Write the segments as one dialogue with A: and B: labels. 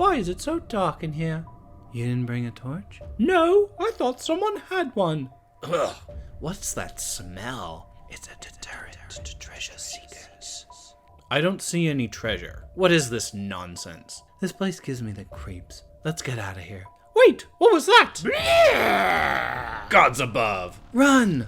A: Why is it so dark in here? You didn't bring a torch? No, I thought someone had one. Ugh, what's that smell? It's a deterrent to treasure seekers. I don't see any treasure. What is this nonsense? This place gives me the creeps. Let's get out of here. Wait, what was that? Gods above. Run!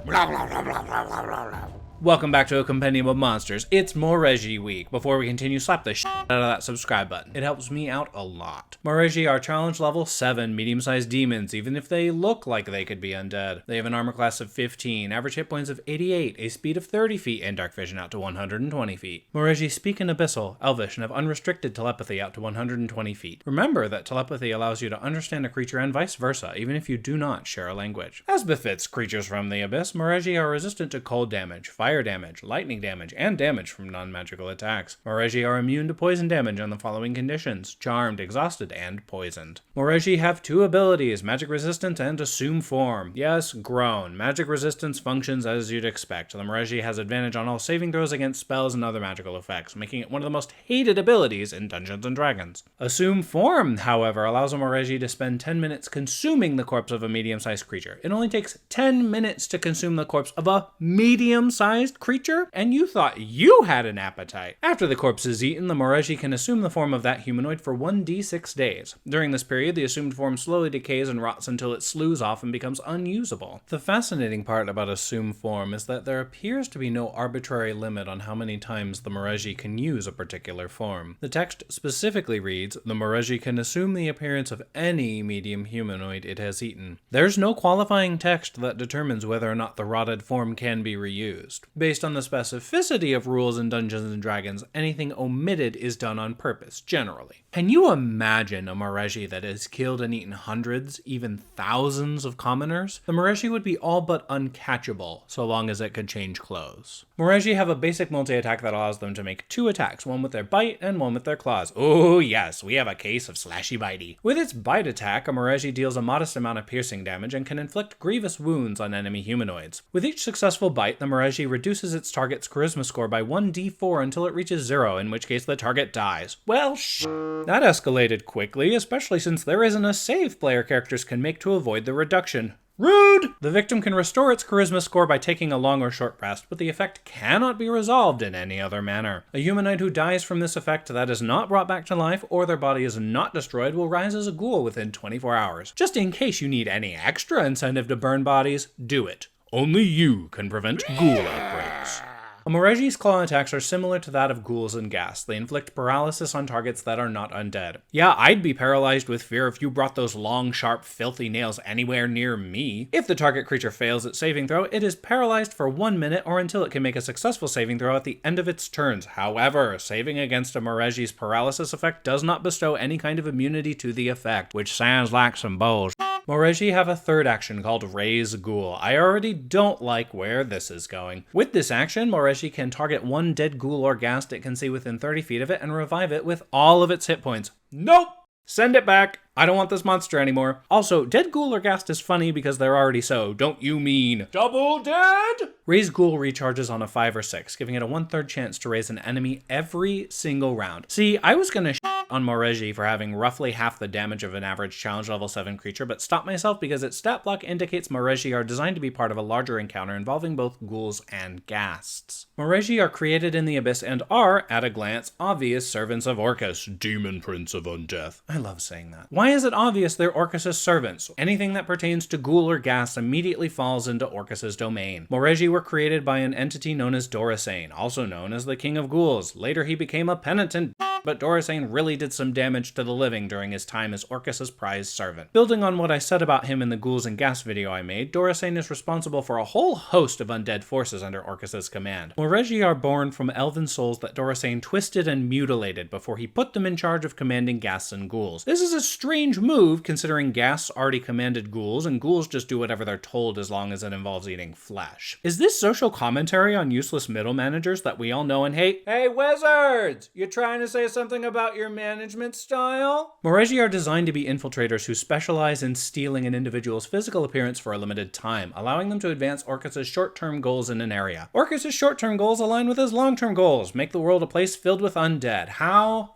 A: Welcome back to a Compendium of Monsters. It's Mureji week. Before we continue, slap the shit out of that subscribe button. It helps me out a lot. Mureji are challenge level 7 medium-sized demons, even if they look like they could be undead. They have an armor class of 15, average hit points of 88, a speed of 30 feet, and dark vision out to 120 feet. Mureji speak in Abyssal, Elvish, and have unrestricted telepathy out to 120 feet. Remember that telepathy allows you to understand a creature and vice versa, even if you do not share a language. As befits creatures from the Abyss, Mureji are resistant to cold damage, fire damage, lightning damage, and damage from non-magical attacks. Mureji are immune to poison damage on the following conditions: charmed, exhausted, and poisoned. Mureji have 2 abilities, magic resistance and assume form. Yes, groan. Magic resistance functions as you'd expect. The Mureji has advantage on all saving throws against spells and other magical effects, making it one of the most hated abilities in Dungeons & Dragons. Assume form, however, allows a Mureji to spend 10 minutes consuming the corpse of a medium-sized creature. It only takes 10 minutes to consume the corpse of a medium-sized creature, and you thought you had an appetite. After the corpse is eaten, the Mureji can assume the form of that humanoid for 1d6 days. During this period, the assumed form slowly decays and rots until it slews off and becomes unusable. The fascinating part about assume form is that there appears to be no arbitrary limit on how many times the Mureji can use a particular form. The text specifically reads, the Mureji can assume the appearance of any medium humanoid it has eaten. There's no qualifying text that determines whether or not the rotted form can be reused. Based on the specificity of rules in Dungeons & Dragons, anything omitted is done on purpose, generally. Can you imagine a Mureji that has killed and eaten hundreds, even thousands of commoners? The Mureji would be all but uncatchable, so long as it could change clothes. Mureji have a basic multi-attack that allows them to make 2 attacks, one with their bite and one with their claws. Oh yes, we have a case of slashy bitey. With its bite attack, a Mureji deals a modest amount of piercing damage and can inflict grievous wounds on enemy humanoids. With each successful bite, the Mureji reduces its target's charisma score by 1d4 until it reaches 0, in which case the target dies. Well, that escalated quickly, especially since there isn't a save player characters can make to avoid the reduction. Rude! The victim can restore its charisma score by taking a long or short rest, but the effect cannot be resolved in any other manner. A humanoid who dies from this effect that is not brought back to life or their body is not destroyed will rise as a ghoul within 24 hours. Just in case you need any extra incentive to burn bodies, do it. Only you can prevent ghoul outbreaks. A Mureji's claw attacks are similar to that of ghouls and ghasts. They inflict paralysis on targets that are not undead. Yeah, I'd be paralyzed with fear if you brought those long, sharp, filthy nails anywhere near me. If the target creature fails its saving throw, it is paralyzed for 1 minute or until it can make a successful saving throw at the end of its turns. However, saving against a Mureji's paralysis effect does not bestow any kind of immunity to the effect, which sounds like some bullshit. Mureji have a 3rd action called Raise Ghoul. I already don't like where this is going. With this action, Mureji can target one dead ghoul or ghast it can see within 30 feet of it and revive it with all of its hit points. Nope! Send it back! I don't want this monster anymore. Also, dead ghoul or ghast is funny because they're already so. Don't you mean double dead? Raise Ghoul recharges on a 5 or 6, giving it a 1/3 chance to raise an enemy every single round. See, I was gonna on Maurezhi for having roughly half the damage of an average challenge level 7 creature, but stopped myself because its stat block indicates Maurezhi are designed to be part of a larger encounter involving both ghouls and ghasts. Maurezhi are created in the Abyss and are, at a glance, obvious servants of Orcus, demon prince of undeath. I love saying that. Why is it obvious they're Orcus' servants? Anything that pertains to ghoul or ghast immediately falls into Orcus' domain. Maurezhi were created by an entity known as Dorasane, also known as the King of Ghouls. Later he became a penitent, but Dorasane really did some damage to the living during his time as Orcus' prized servant. Building on what I said about him in the Ghouls and Ghasts video I made, Dorasane is responsible for a whole host of undead forces under Orcus' command. Mureji are born from elven souls that Dorasane twisted and mutilated before he put them in charge of commanding Ghasts and ghouls. This is a strange move considering Ghasts already commanded ghouls, and ghouls just do whatever they're told as long as it involves eating flesh. Is this social commentary on useless middle managers that we all know and hate? Hey wizards! You trying to say something about your management style? Mureji are designed to be infiltrators who specialize in stealing an individual's physical appearance for a limited time, allowing them to advance Orcus' short-term goals in an area. Orcus' short-term goals align with his long-term goals, make the world a place filled with undead. How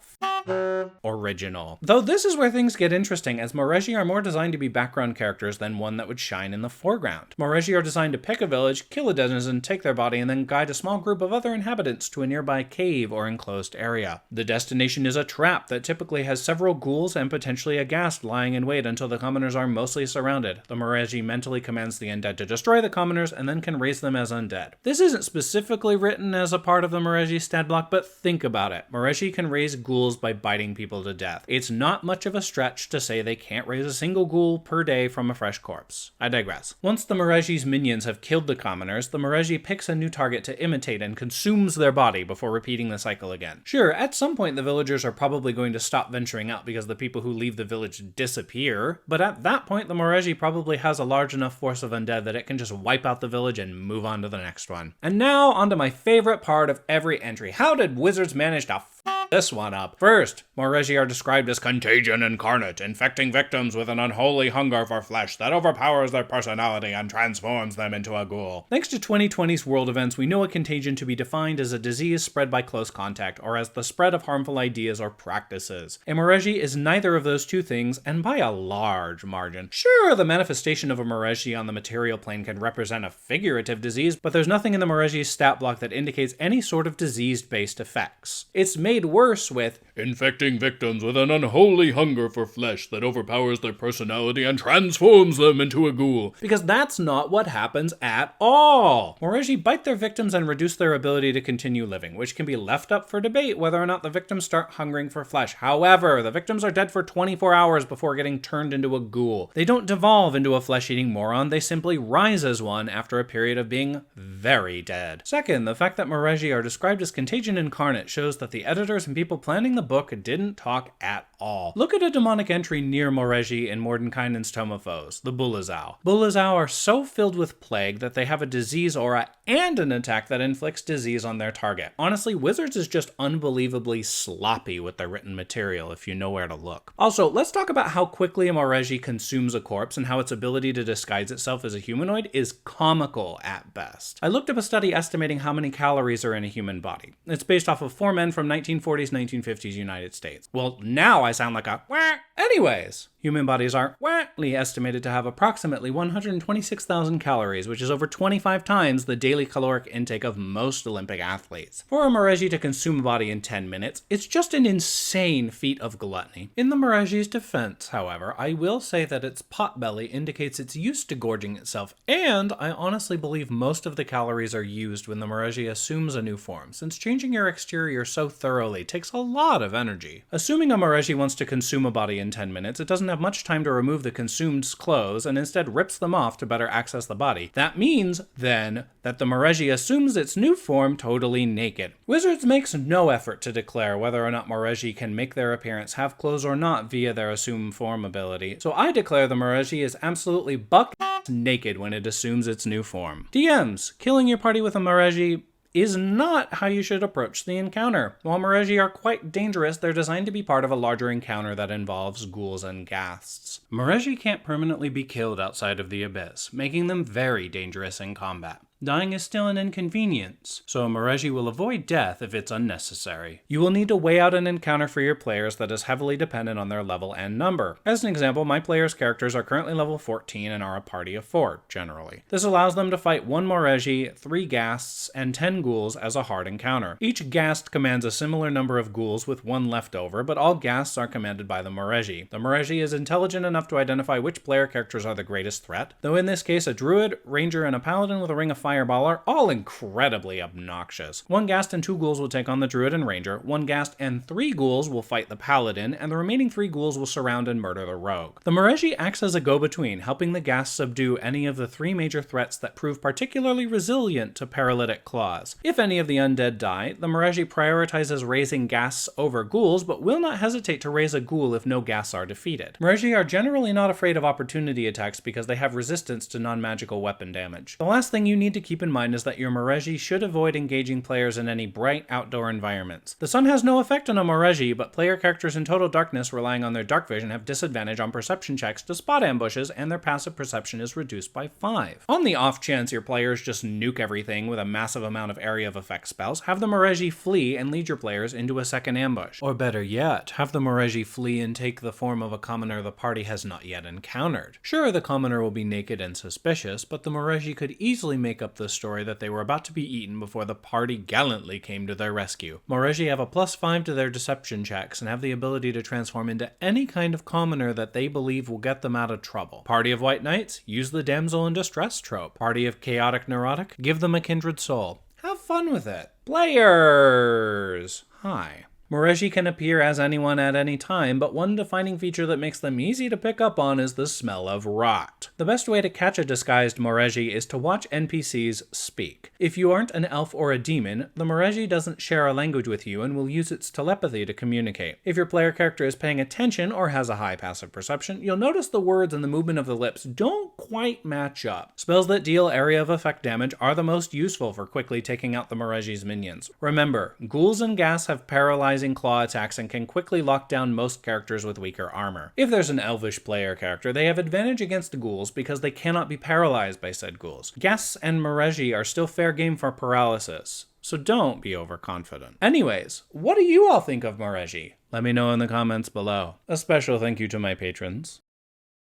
A: original. Though this is where things get interesting, as Mureji are more designed to be background characters than one that would shine in the foreground. Mureji are designed to pick a village, kill a denizen, take their body, and then guide a small group of other inhabitants to a nearby cave or enclosed area. The destination is a trap that typically has several ghouls and potentially a ghast lying in wait until the commoners are mostly surrounded. The Mureji mentally commands the undead to destroy the commoners and then can raise them as undead. This isn't specifically written as a part of the Mureji stat block, but think about it. Mureji can raise ghouls by biting people to death. It's not much of a stretch to say they can't raise a single ghoul per day from a fresh corpse. I digress. Once the Mureji's minions have killed the commoners, the Mureji picks a new target to imitate and consumes their body before repeating the cycle again. Sure, at some point the villagers are probably going to stop venturing out because the people who leave the village disappear, but at that point the Mureji probably has a large enough force of undead that it can just wipe out the village and move on to the next one. And now onto my favorite part of every entry. How did wizards manage to this one up? First, Maurezhi are described as contagion incarnate, infecting victims with an unholy hunger for flesh that overpowers their personality and transforms them into a ghoul. Thanks to 2020's world events, we know a contagion to be defined as a disease spread by close contact, or as the spread of harmful ideas or practices. A Mureji is neither of those two things, and by a large margin. Sure, the manifestation of a Mureji on the material plane can represent a figurative disease, but there's nothing in the Mureji's stat block that indicates any sort of disease-based effects. It's made worse with infecting victims with an unholy hunger for flesh that overpowers their personality and transforms them into a ghoul. Because that's not what happens at all. Mureji bite their victims and reduce their ability to continue living, which can be left up for debate whether or not the victims start hungering for flesh. However, the victims are dead for 24 hours before getting turned into a ghoul. They don't devolve into a flesh-eating moron, they simply rise as one after a period of being very dead. Second, the fact that Mureji are described as contagion incarnate shows that the editors and people planning the book didn't talk at all. Look at a demonic entry near Mureji in Mordenkainen's Tome of Foes, the Bulazau. Bulazau are so filled with plague that they have a disease aura and an attack that inflicts disease on their target. Honestly, Wizards is just unbelievably sloppy with their written material if you know where to look. Also, let's talk about how quickly a Mureji consumes a corpse and how its ability to disguise itself as a humanoid is comical at best. I looked up a study estimating how many calories are in a human body. It's based off of 4 men from 1940s, 1950s United States. Well, now I sound like a wah. Anyways, human bodies are estimated to have approximately 126,000 calories, which is over 25 times the daily caloric intake of most Olympic athletes. For a Mureji to consume a body in 10 minutes, it's just an insane feat of gluttony. In the Mureji's defense, however, I will say that its potbelly indicates it's used to gorging itself, and I honestly believe most of the calories are used when the Mureji assumes a new form, since changing your exterior so thoroughly takes a lot of energy. Assuming a Mureji wants to consume a body in 10 minutes, it doesn't have much time to remove the consumed's clothes and instead rips them off to better access the body. That means, then, that the Mureji assumes its new form totally naked. Wizards makes no effort to declare whether or not Mureji can make their appearance have clothes or not via their assume form ability, so I declare the Mureji is absolutely buck naked when it assumes its new form. DMs, killing your party with a Mureji is not how you should approach the encounter. While Mureji are quite dangerous, they're designed to be part of a larger encounter that involves ghouls and ghasts. Mureji can't permanently be killed outside of the abyss, making them very dangerous in combat. Dying is still an inconvenience, so a Mureji will avoid death if it's unnecessary. You will need to weigh out an encounter for your players that is heavily dependent on their level and number. As an example, my players' characters are currently level 14 and are a party of 4, generally. This allows them to fight 1 Mureji, 3 ghasts, and 10 ghouls as a hard encounter. Each ghast commands a similar number of ghouls with 1 left over, but all ghasts are commanded by the Mureji. The Mureji is intelligent enough to identify which player characters are the greatest threat, though in this case a druid, ranger, and a paladin with a ring of fireball are all incredibly obnoxious. 1 ghast and 2 ghouls will take on the druid and ranger, 1 ghast and 3 ghouls will fight the paladin, and the remaining 3 ghouls will surround and murder the rogue. The Mureji acts as a go-between, helping the ghasts subdue any of the 3 major threats that prove particularly resilient to paralytic claws. If any of the undead die, the Mureji prioritizes raising ghasts over ghouls, but will not hesitate to raise a ghoul if no ghasts are defeated. Mureji are generally not afraid of opportunity attacks because they have resistance to non-magical weapon damage. The last thing you need to keep in mind is that your Mureji should avoid engaging players in any bright outdoor environments. The sun has no effect on a Mureji, but player characters in total darkness relying on their dark vision have disadvantage on perception checks to spot ambushes, and their passive perception is reduced by 5. On the off chance your players just nuke everything with a massive amount of area of effect spells, have the Mureji flee and lead your players into a second ambush. Or better yet, have the Mureji flee and take the form of a commoner the party has not yet encountered. Sure, the commoner will be naked and suspicious, but the Mureji could easily make up the story that they were about to be eaten before the party gallantly came to their rescue. Mureji have a +5 to their deception checks and have the ability to transform into any kind of commoner that they believe will get them out of trouble. Party of White Knights, use the damsel in distress trope. Party of chaotic neurotic, give them a kindred soul. Have fun with it. Players! Hi. Mureji can appear as anyone at any time, but one defining feature that makes them easy to pick up on is the smell of rot. The best way to catch a disguised Mureji is to watch NPCs speak. If you aren't an elf or a demon, the Mureji doesn't share a language with you and will use its telepathy to communicate. If your player character is paying attention or has a high passive perception, you'll notice the words and the movement of the lips don't quite match up. Spells that deal area of effect damage are the most useful for quickly taking out the Mureji's minions. Remember, ghouls and ghasts have paralyzing claw attacks and can quickly lock down most characters with weaker armor. If there's an elvish player character, they have advantage against the ghouls because they cannot be paralyzed by said ghouls. Ghasts and Mureji are still fair game for paralysis, so don't be overconfident. Anyways, what do you all think of Mureji? Let me know in the comments below. A special thank you to my patrons.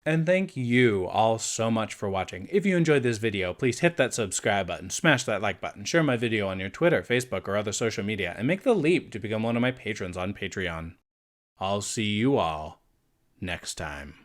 A: And thank you all so much for watching. If you enjoyed this video, please hit that subscribe button, smash that like button, share my video on your Twitter, Facebook, or other social media, and make the leap to become one of my patrons on Patreon. I'll see you all next time.